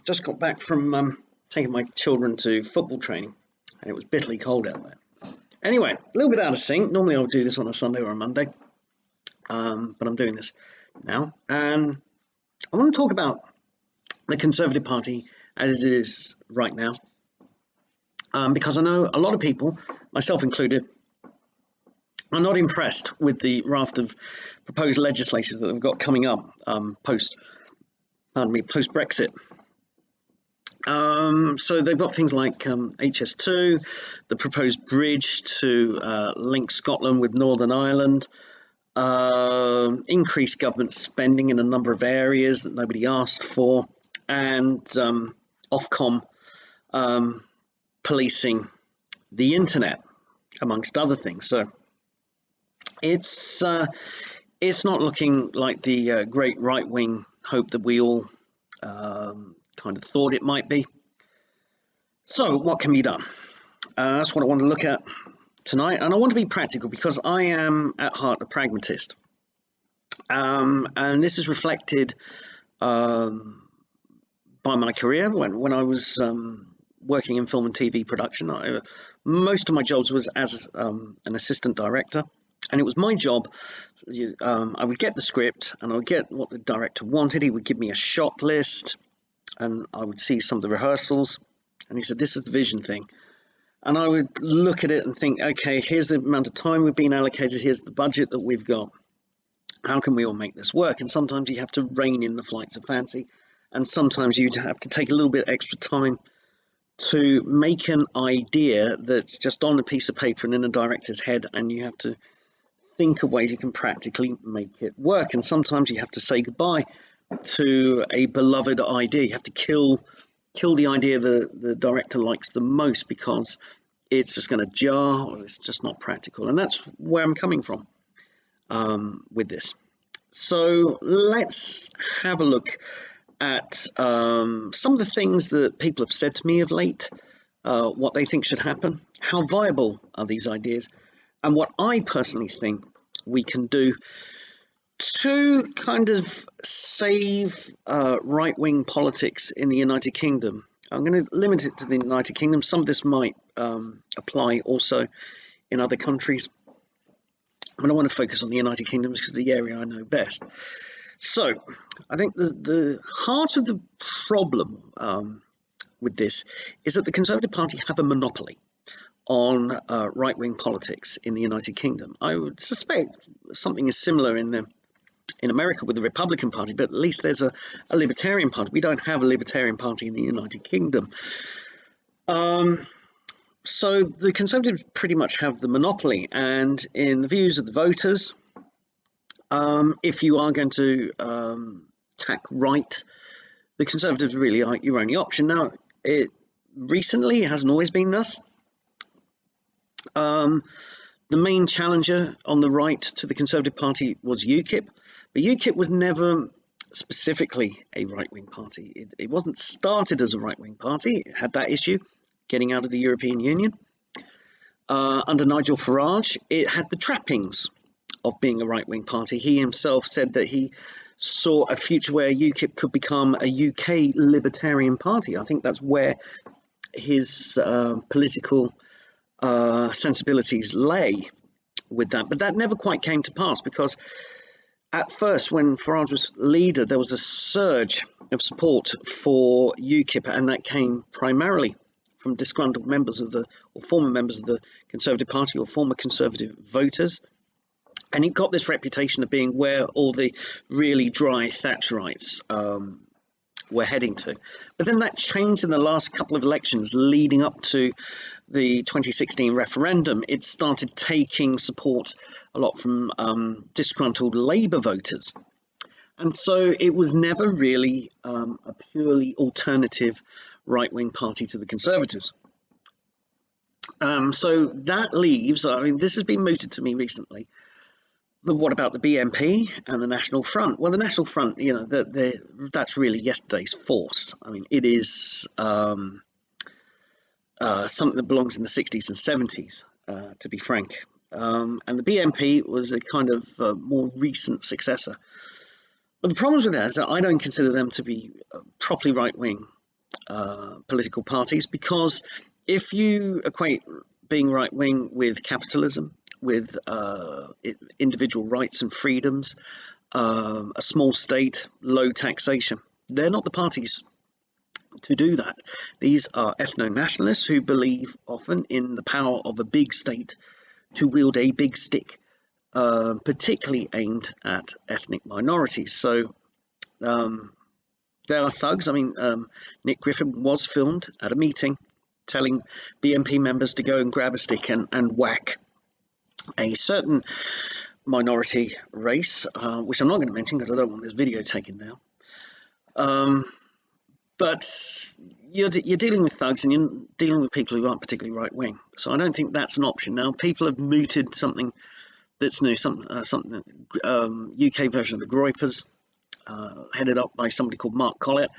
Just got back from taking my children to football training, and it was bitterly cold out there. Anyway, a little bit out of sync. Normally I would do this on a Sunday or a Monday, but I'm doing this now. And I want to talk about the Conservative Party as it is right now, because I know a lot of people, myself included, are not impressed with the raft of proposed legislation that they've got coming up post-Brexit. So they've got things like HS2, the proposed bridge to link Scotland with Northern Ireland, increased government spending in a number of areas that nobody asked for, and Ofcom policing the internet, amongst other things. So it's not looking like the great right-wing hope that we all kind of thought it might be. So what can be done? That's what I want to look at tonight, and I want to be practical because I am at heart a pragmatist, and this is reflected by my career. When I was working in film and TV production, most of my jobs was as an assistant director, and it was my job. I would get the script and I would get what the director wanted. He would give me a shot list, and I would see some of the rehearsals, and he said, "This is the vision thing." And I would look at it and think, okay, here's the amount of time we've been allocated, here's the budget that we've got. How can we all make this work? And sometimes you have to rein in the flights of fancy, and sometimes you have to take a little bit extra time to make an idea that's just on a piece of paper and in a director's head, and you have to think of ways you can practically make it work. And sometimes you have to say goodbye to a beloved idea. You have to kill the idea that the director likes the most because it's just going to jar or it's just not practical. And that's where I'm coming from with this. So let's have a look at some of the things that people have said to me of late, what they think should happen, how viable are these ideas, and what I personally think we can do to kind of save right-wing politics in the United Kingdom. I'm going to limit it to the United Kingdom. Some of this might apply also in other countries. But I want to focus on the United Kingdom because it's the area I know best. So I think the heart of the problem with this is that the Conservative Party have a monopoly on right-wing politics in the United Kingdom. I would suspect something is similar in America with the Republican Party, but at least there's a Libertarian Party. We don't have a Libertarian Party in the United Kingdom. So the Conservatives pretty much have the monopoly, and in the views of the voters, if you are going to tack right, the Conservatives really are your only option. Now, it recently hasn't always been thus. The main challenger on the right to the Conservative Party was UKIP, but UKIP was never specifically a right-wing party. It wasn't started as a right-wing party. It had that issue, getting out of the European Union. Under Nigel Farage, it had the trappings of being a right-wing party. He himself said that he saw a future where UKIP could become a UK libertarian party. I think that's where his political sensibilities lay with that, but that never quite came to pass because at first, when Farage was leader, there was a surge of support for UKIP, and that came primarily from disgruntled members or former members of the Conservative Party or former Conservative voters. And it got this reputation of being where all the really dry Thatcherites were heading to. But then that changed in the last couple of elections leading up to the 2016 referendum. It started taking support a lot from disgruntled Labour voters. And so it was never really a purely alternative right-wing party to the Conservatives. So that leaves, I mean, this has been mooted to me recently. What about the BNP and the National Front? Well, the National Front, you know, that's really yesterday's force. I mean, it is something that belongs in the 60s and 70s, to be frank. And the BNP was a kind of more recent successor But the problems with that is that I don't consider them to be properly right-wing political parties, because if you equate being right-wing with capitalism, with individual rights and freedoms, a small state, low taxation, they're not the parties to do that. These are ethno-nationalists who believe often in the power of a big state to wield a big stick, particularly aimed at ethnic minorities. So there are thugs. I mean, Nick Griffin was filmed at a meeting telling BNP members to go and grab a stick and whack a certain minority race, which I'm not going to mention because I don't want this video taken down. But you're dealing with thugs, and you're dealing with people who aren't particularly right-wing. So I don't think that's an option. Now, people have mooted something that's new, something UK version of the Groypers, headed up by somebody called Mark Collett.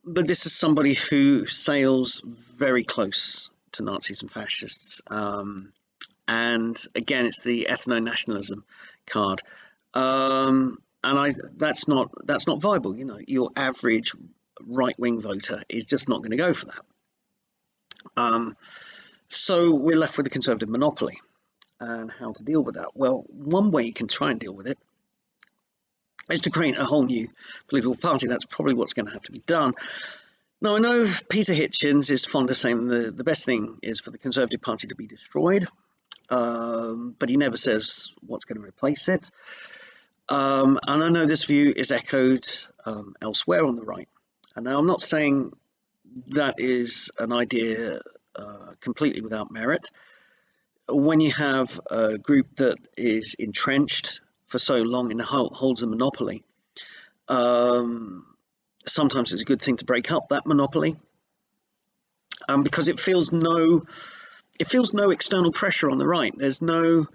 But this is somebody who sails very close to Nazis and fascists. And again, it's the ethno-nationalism card. That's not viable. You know, your average right-wing voter is just not going to go for that. So we're left with the Conservative monopoly. And how to deal with that? Well, one way you can try and deal with it is to create a whole new political party. That's probably what's going to have to be done. Now, I know Peter Hitchens is fond of saying the best thing is for the Conservative Party to be destroyed, but he never says what's going to replace it. And I know this view is echoed elsewhere on the right. And now I'm not saying that is an idea completely without merit. When you have a group that is entrenched for so long and holds a monopoly, sometimes it's a good thing to break up that monopoly, because it feels no external pressure on the right. There's no,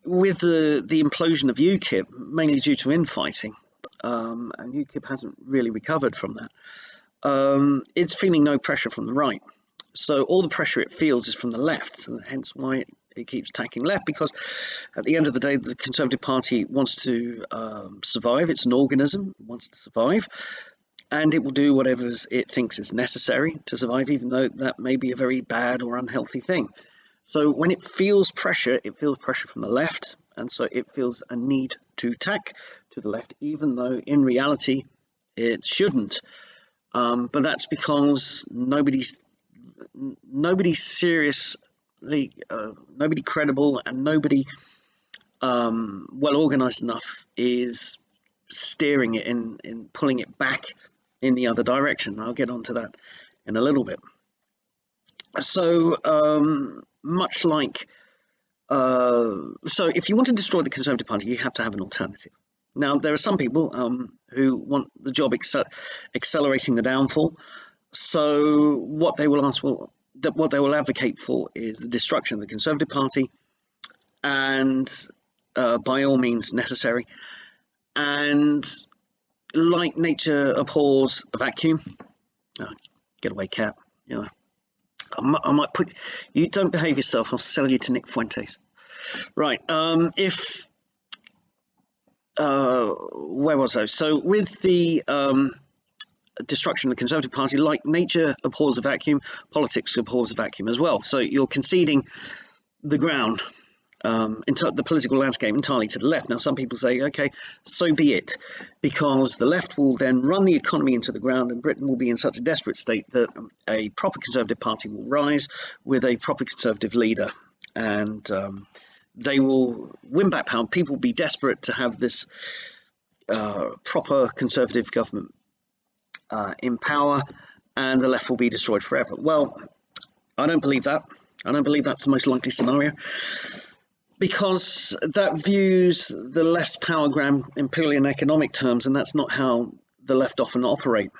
with the implosion of UKIP, mainly due to infighting, and UKIP hasn't really recovered from that. It's feeling no pressure from the right. So all the pressure it feels is from the left, and hence why it keeps attacking left, because at the end of the day, the Conservative Party wants to survive. It's an organism, it wants to survive, and it will do whatever it thinks is necessary to survive, even though that may be a very bad or unhealthy thing. So when it feels pressure from the left, and so it feels a need to tack to the left, even though in reality it shouldn't. But that's because nobody seriously, nobody credible, and nobody well organized enough is steering it in pulling it back in the other direction. I'll get onto that in a little bit. So much like so if you want to destroy the Conservative Party, you have to have an alternative. Now, there are some people who want the job accelerating the downfall. So what they will advocate for is the destruction of the Conservative Party, and by all means necessary. And like nature abhors a vacuum. Get away, cat. You know, I might put you. Don't behave yourself. I'll sell you to Nick Fuentes. Right. Where was I? So with the destruction of the Conservative Party, like nature abhors a vacuum, politics abhors a vacuum as well. So you're conceding the ground, the political landscape, entirely to the left. Now, some people say, okay, so be it, because the left will then run the economy into the ground, and Britain will be in such a desperate state that a proper Conservative Party will rise with a proper Conservative leader, and they will win back power. People will be desperate to have this proper Conservative government in power, and the left will be destroyed forever. Well, I don't believe that. I don't believe that's the most likely scenario, because that views the left's power grab in purely in economic terms, and that's not how the left often operate.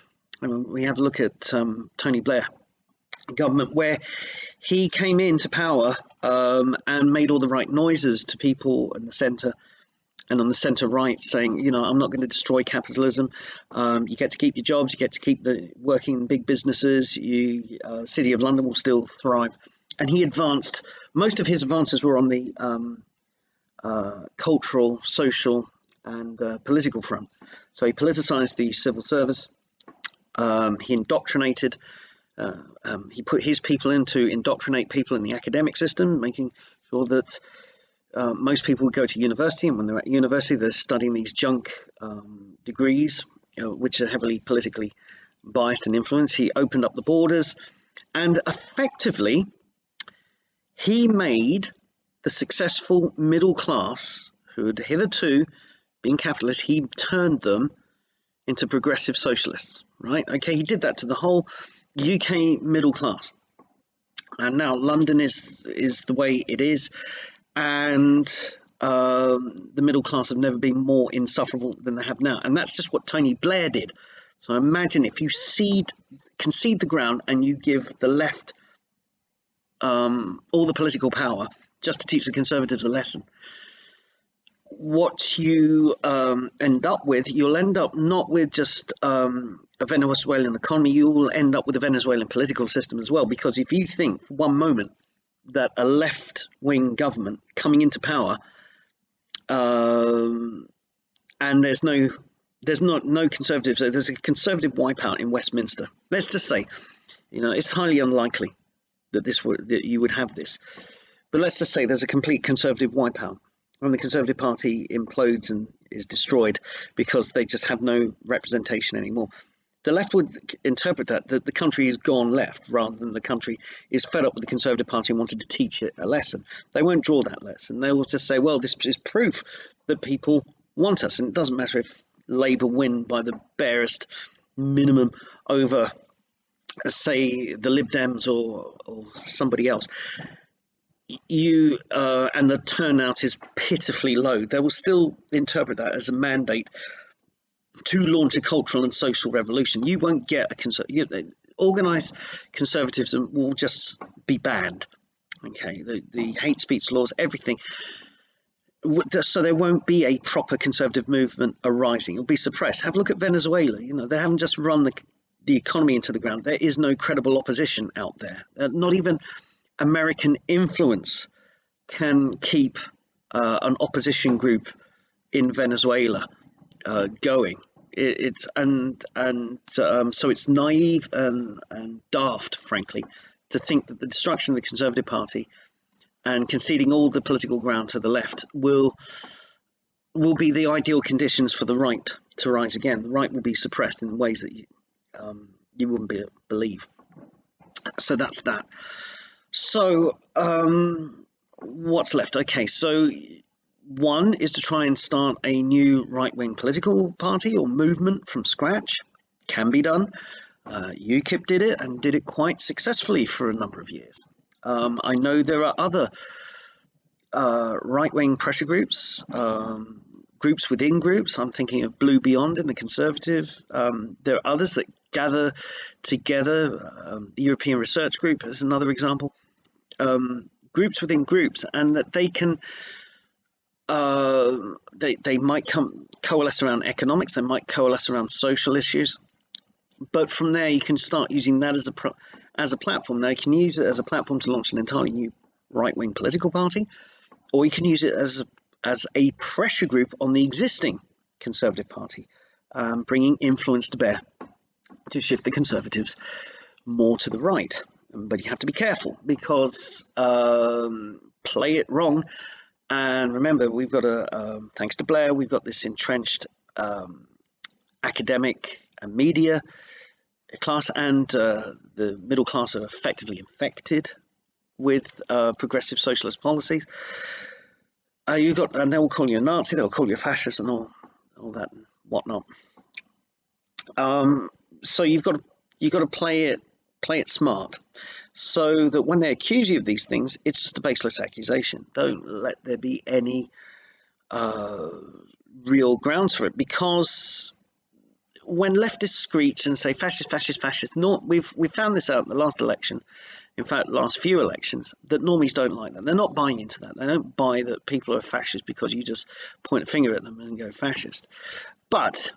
I mean, we have a look at Tony Blair government, where he came into power and made all the right noises to people in the centre and on the centre right, saying, you know, I'm not going to destroy capitalism. You get to keep your jobs, you get to keep the working big businesses. City of London will still thrive. And he advanced. Most of his advances were on the cultural, social, and political front. So he politicized the civil service. He indoctrinated. He put his people in to indoctrinate people in the academic system, making sure that most people would go to university, and when they're at university, they're studying these junk degrees, which are heavily politically biased and influenced. He opened up the borders, and effectively, he made the successful middle class, who had hitherto been capitalists, he turned them into progressive socialists, right? Okay, he did that to the whole UK middle class. And now London is the way it is, and the middle class have never been more insufferable than they have now. And that's just what Tony Blair did. So imagine if you concede the ground and you give the left all the political power just to teach the Conservatives a lesson. What you end up with, you'll end up not with just a Venezuelan economy, you will end up with a Venezuelan political system as well. Because if you think for one moment that a left-wing government coming into power, and there's no Conservatives, there's a Conservative wipeout in Westminster. Let's just say, it's highly unlikely that you would have this. But let's just say there's a complete Conservative wipeout, and the Conservative Party implodes and is destroyed because they just have no representation anymore. The left would interpret that the country has gone left, rather than the country is fed up with the Conservative Party and wanted to teach it a lesson. They won't draw that lesson. They will just say, well, this is proof that people want us, and it doesn't matter if Labour win by the barest minimum over, say, the Lib Dems or somebody else. And the turnout is pitifully low. They will still interpret that as a mandate to launch a cultural and social revolution. You won't get organised conservatism will just be banned. Okay, the hate speech laws, everything. So there won't be a proper conservative movement arising. It'll be suppressed. Have a look at Venezuela. They haven't just run the economy into the ground. There is no credible opposition out there. Not even American influence can keep an opposition group in Venezuela going. So it's naive and daft, frankly, to think that the destruction of the Conservative Party and conceding all the political ground to the left will be the ideal conditions for the right to rise again. The right will be suppressed in ways that you wouldn't believe. So that's that. So what's left? Okay, so one is to try and start a new right-wing political party or movement from scratch. Can be done. UKIP did it and did it quite successfully for a number of years. I know there are other right-wing pressure groups, groups within groups. I'm thinking of Blue Beyond in the Conservative. There are others that gather together. The European Research Group is another example. Groups within groups, and that they can they might coalesce around economics, they might coalesce around social issues, but from there you can start using that as a platform. Now you can use it as a platform to launch an entirely new right-wing political party, or you can use it as a pressure group on the existing Conservative Party, bringing influence to bear to shift the Conservatives more to the right. But you have to be careful, because play it wrong. And remember, we've got thanks to Blair, we've got this entrenched academic and media class, and the middle class are effectively infected with progressive socialist policies. And they will call you a Nazi, they'll call you a fascist, and all that and whatnot. So you've got to play it smart, so that when they accuse you of these things, it's just a baseless accusation. Don't let there be any real grounds for it, because when leftists screech and say fascist, fascist, fascist, we've found this out in the last election, in fact, last few elections, that normies don't like that. They're not buying into that. They don't buy that people are fascist because you just point a finger at them and go fascist. But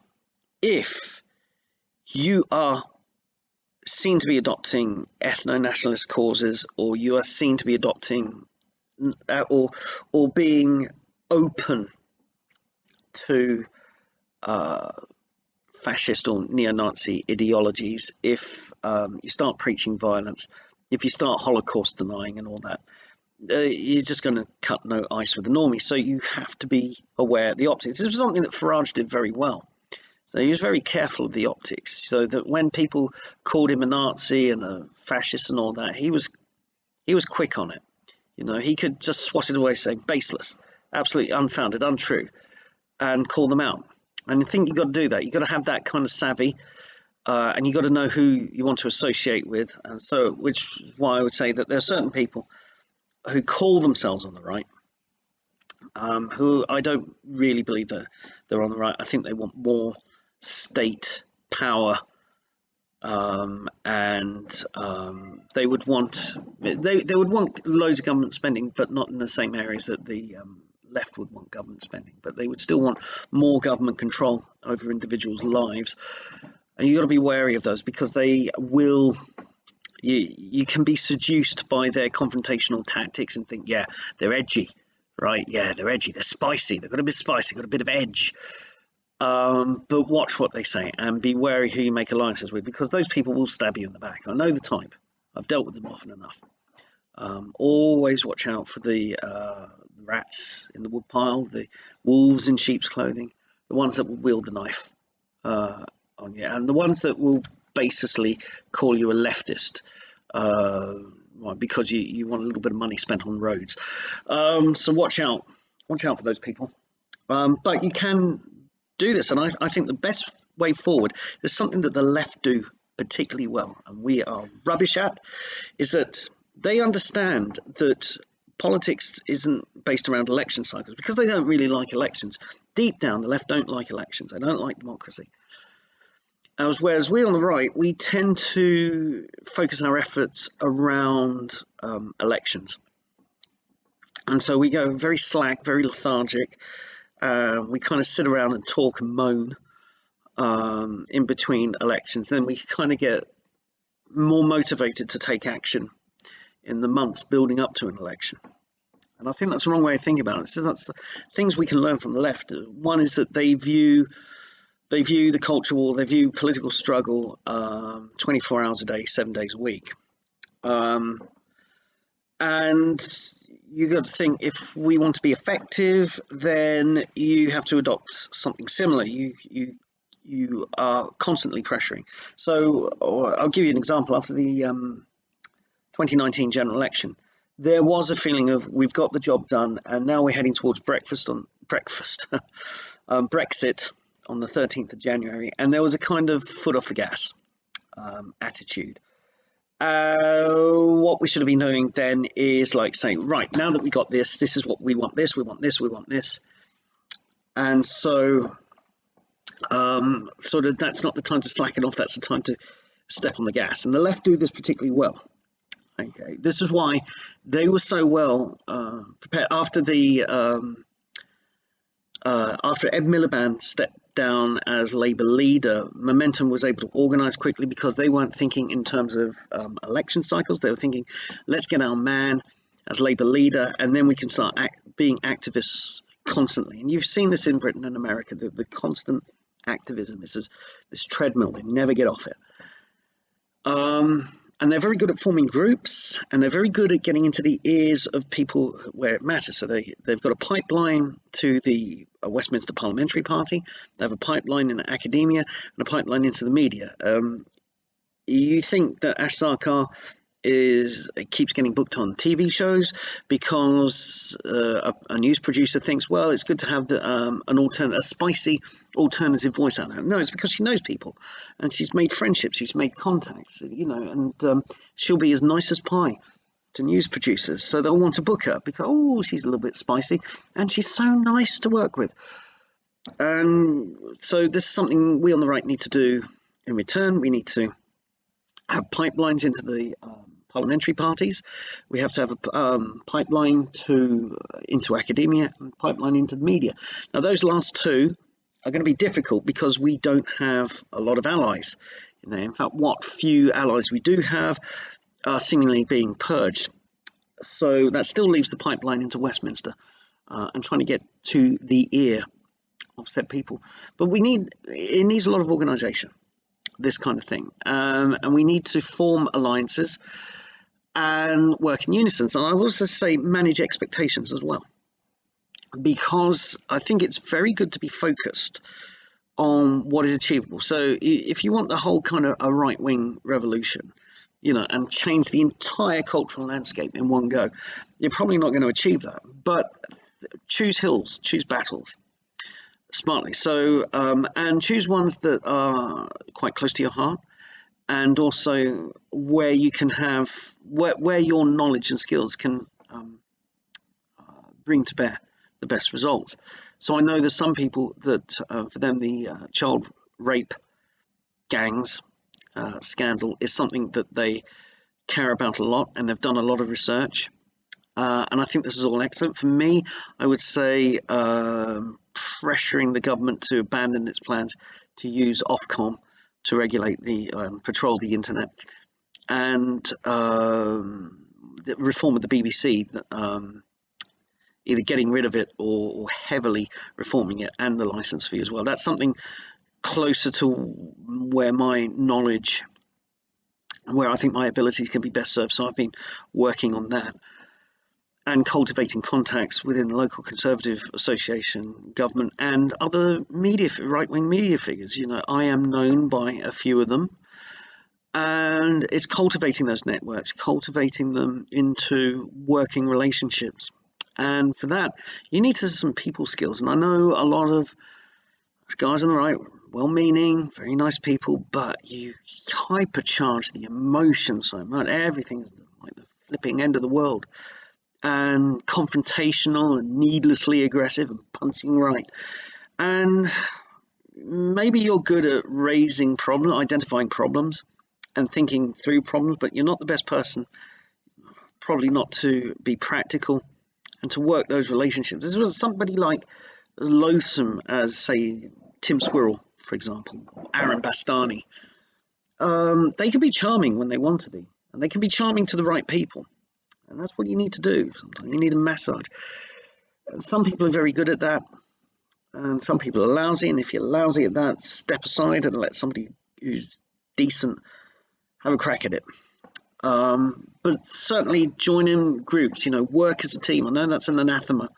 if you are seen to be adopting ethno-nationalist causes, or you are seen to be adopting or being open to fascist or neo-Nazi ideologies, if you start preaching violence, if you start Holocaust denying and all that, you're just going to cut no ice with the normies. So you have to be aware of the optics. This was something that Farage did very well. So he was very careful of the optics, so that when people called him a Nazi and a fascist and all that, he was quick on it. He could just swat it away, saying baseless, absolutely unfounded, untrue, and call them out. And I think you've got to do that. You've got to have that kind of savvy, and you've got to know who you want to associate with. And so, which is why I would say that there are certain people who call themselves on the right, who I don't really believe that they're on the right. I think they want more state power, and they would want loads of government spending, but not in the same areas that the left would want government spending. But they would still want more government control over individuals' lives, and you've got to be wary of those, because they will. You can be seduced by their confrontational tactics and think, yeah, they're edgy, right? Yeah, they're edgy, they're spicy, they've got a bit spicy, got a bit of edge. But watch what they say and be wary who you make alliances with, because those people will stab you in the back. I know the type. I've dealt with them often enough. Always watch out for the rats in the woodpile, the wolves in sheep's clothing, the ones that will wield the knife on you, and the ones that will basically call you a leftist because you want a little bit of money spent on roads. So watch out for those people. But you can do this, and I think the best way forward is something that the left do particularly well, and we are rubbish at, is that they understand that politics isn't based around election cycles, because they don't really like elections. Deep down, the left don't like elections. They don't like democracy. Whereas we on the right, we tend to focus our efforts around elections. And so we go very slack, very lethargic. We kind of sit around and talk and moan in between elections. Then we kind of get more motivated to take action in the months building up to an election. And I think that's the wrong way of thinking about it. So that's the things we can learn from the left. One is that they view the culture war, they view political struggle 24 hours a day, 7 days a week. And you got to think, if we want to be effective, then you have to adopt something similar. You are constantly pressuring. So I'll give you an example. After the 2019 general election, there was a feeling of, we've got the job done, and now we're heading towards Brexit on the 13th of January, and there was a kind of foot off the gas attitude. What we should have been doing then is like saying, right, now that we got this is what we want, we want this. And so sort of that's not the time to slacken off, that's the time to step on the gas. And the left do this particularly well. Okay, this is why they were so well prepared after Ed Miliband stepped down as Labour leader. Momentum was able to organise quickly, because they weren't thinking in terms of election cycles. They were thinking, let's get our man as Labour leader, and then we can start being activists constantly. And you've seen this in Britain and America, the constant activism. This treadmill, they never get off it. And they're very good at forming groups, and they're very good at getting into the ears of people where it matters. So they've got a pipeline to the Westminster Parliamentary Party, they have a pipeline in academia, and a pipeline into the media. You think that Ash Sarkar keeps getting booked on TV shows because a news producer thinks, well, it's good to have a spicy alternative voice out there. No, it's because she knows people, and she's made friendships, she's made contacts, and she'll be as nice as pie to news producers, so they'll want to book her because she's a little bit spicy and she's so nice to work with. And so this is something we on the right need to do in return. We need to have pipelines into the parliamentary parties. We have to have a pipeline into academia, and pipeline into the media. Now, those last two are going to be difficult because we don't have a lot of allies. In fact, what few allies we do have are seemingly being purged. So that still leaves the pipeline into Westminster and trying to get to the ear offset people. But it needs a lot of organisation, this kind of thing, and we need to form alliances and work in unison. And I will also say manage expectations as well, because I think it's very good to be focused on what is achievable. So if you want the whole kind of a right-wing revolution, and change the entire cultural landscape in one go, you're probably not going to achieve that. But choose hills, choose battles smartly. So and choose ones that are quite close to your heart, and also where you can have where your knowledge and skills can bring to bear the best results. So I know there's some people that for them the child rape gangs scandal is something that they care about a lot, and they've done a lot of research. And I think this is all excellent. For me, I would say pressuring the government to abandon its plans to use Ofcom to regulate patrol the internet, and the reform of the BBC, either getting rid of it or heavily reforming it, and the license fee as well. That's something closer to where my knowledge, where I think my abilities can be best served. So I've been working on that and cultivating contacts within the local Conservative Association, government, and other right-wing media figures. I am known by a few of them, and it's cultivating those networks, cultivating them into working relationships. And for that, you need some people skills. And I know a lot of guys on the right, well-meaning, very nice people, but you hypercharge the emotion so much. Everything's like the flipping end of the world, and confrontational and needlessly aggressive and punching right. And maybe you're good at identifying problems and thinking through problems, but you're not the best person, probably not to be practical and to work those relationships. This was somebody like as loathsome as, say, Tim Squirrel, for example, Aaron Bastani. They can be charming when they want to be, and they can be charming to the right people. And that's what you need to do. Sometimes you need a massage. And some people are very good at that, and some people are lousy. And if you're lousy at that, step aside and let somebody who's decent have a crack at it. But certainly join in groups, work as a team. I know that's an anathema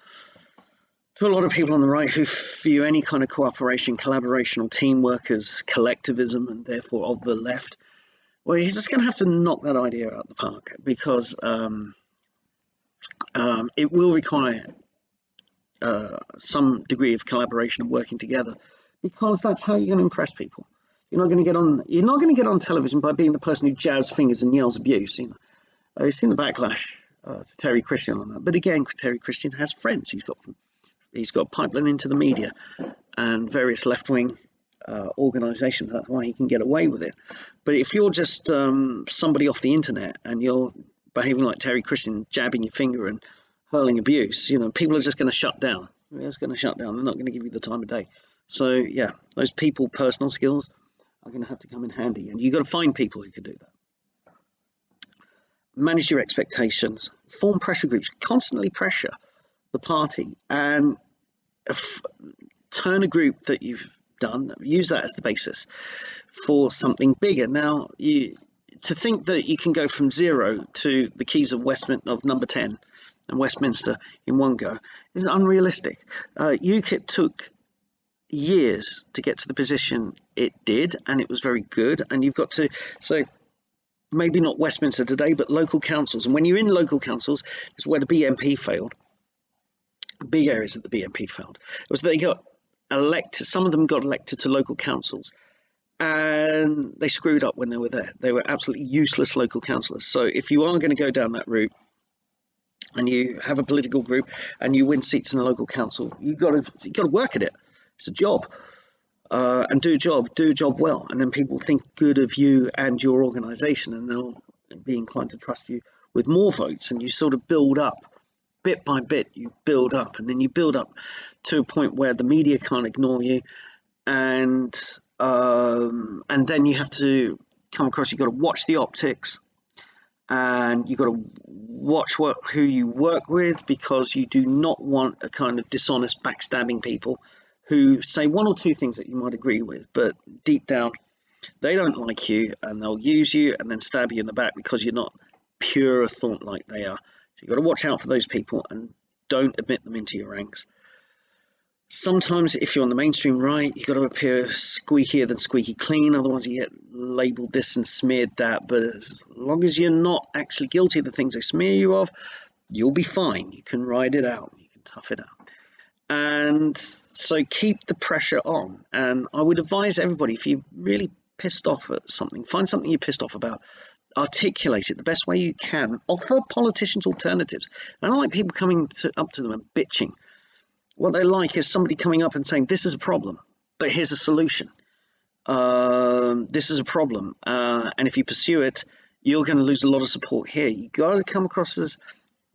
to a lot of people on the right who view any kind of cooperation, collaboration, or teamwork as collectivism, and therefore of the left. Well, you're just going to have to knock that idea out of the park, because it will require some degree of collaboration and working together, because that's how you're going to impress people. You're not going to get on television by being the person who jabs fingers and yells abuse. I've seen the backlash to Terry Christian on that, but again, Terry Christian has friends. He's got pipeline into the media and various left-wing organizations. That's why he can get away with it. But if you're just somebody off the internet and you're behaving like Terry Christian, jabbing your finger and hurling abuse, people are just going to shut down. They're just going to shut down. They're not going to give you the time of day. So yeah, those personal skills are going to have to come in handy, and you've got to find people who can do that. Manage your expectations, form pressure groups, constantly pressure the party, and turn a group that you've done, use that as the basis for something bigger. Now, to think that you can go from 0 to the keys of number 10 and Westminster in one go is unrealistic. UKIP took years to get to the position it did, and it was very good. And you've got to, so maybe not Westminster today, but local councils. And when you're in local councils, it's where the BNP failed. Big areas that the BNP failed. It was they got elected, some of them got elected to local councils, and they screwed up when they were there. They were absolutely useless local councillors. So if you are going to go down that route and you have a political group and you win seats in a local council, you've got to work at it. It's a job. And do a job well, and then people think good of you and your organisation, and they'll be inclined to trust you with more votes, and you sort of build up. Bit by bit, you build up, and then you build up to a point where the media can't ignore you, and then you have to come across. You've got to watch the optics, and you've got to watch who you work with, because you do not want a kind of dishonest, backstabbing people who say one or two things that you might agree with, but deep down, they don't like you, and they'll use you and then stab you in the back because you're not pure of thought like they are. So you've got to watch out for those people and don't admit them into your ranks. Sometimes if you're on the mainstream right, you've got to appear squeakier than squeaky clean, otherwise you get labelled this and smeared that. But as long as you're not actually guilty of the things they smear you of, you'll be fine. You can ride it out. You can tough it out. And so keep the pressure on. And I would advise everybody, if you're really pissed off at something, find something you're pissed off about, articulate it the best way you can, offer politicians alternatives. I don't like people coming up to them and bitching. What they like is somebody coming up and saying, this is a problem, but here's a solution. This is a problem. And if you pursue it, you're going to lose a lot of support here. You've got to come across as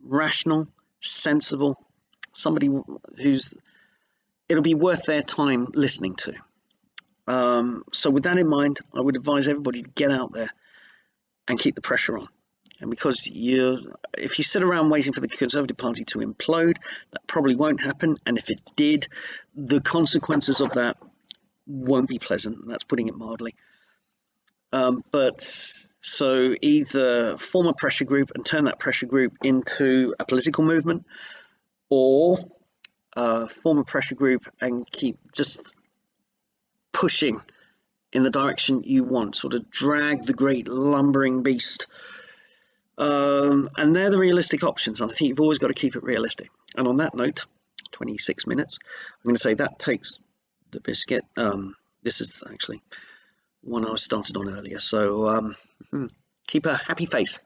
rational, sensible, somebody who's it'll be worth their time listening to. So with that in mind, I would advise everybody to get out there and keep the pressure on. And because if you sit around waiting for the Conservative Party to implode, that probably won't happen. And if it did, the consequences of that won't be pleasant. That's putting it mildly. But so either form a pressure group and turn that pressure group into a political movement, or form a pressure group and keep just pushing in the direction you want, sort of drag the great lumbering beast. And they're the realistic options, and I think you've always got to keep it realistic. And on that note, 26 minutes, I'm going to say that takes the biscuit. This is actually one I started on earlier, so keep a happy face.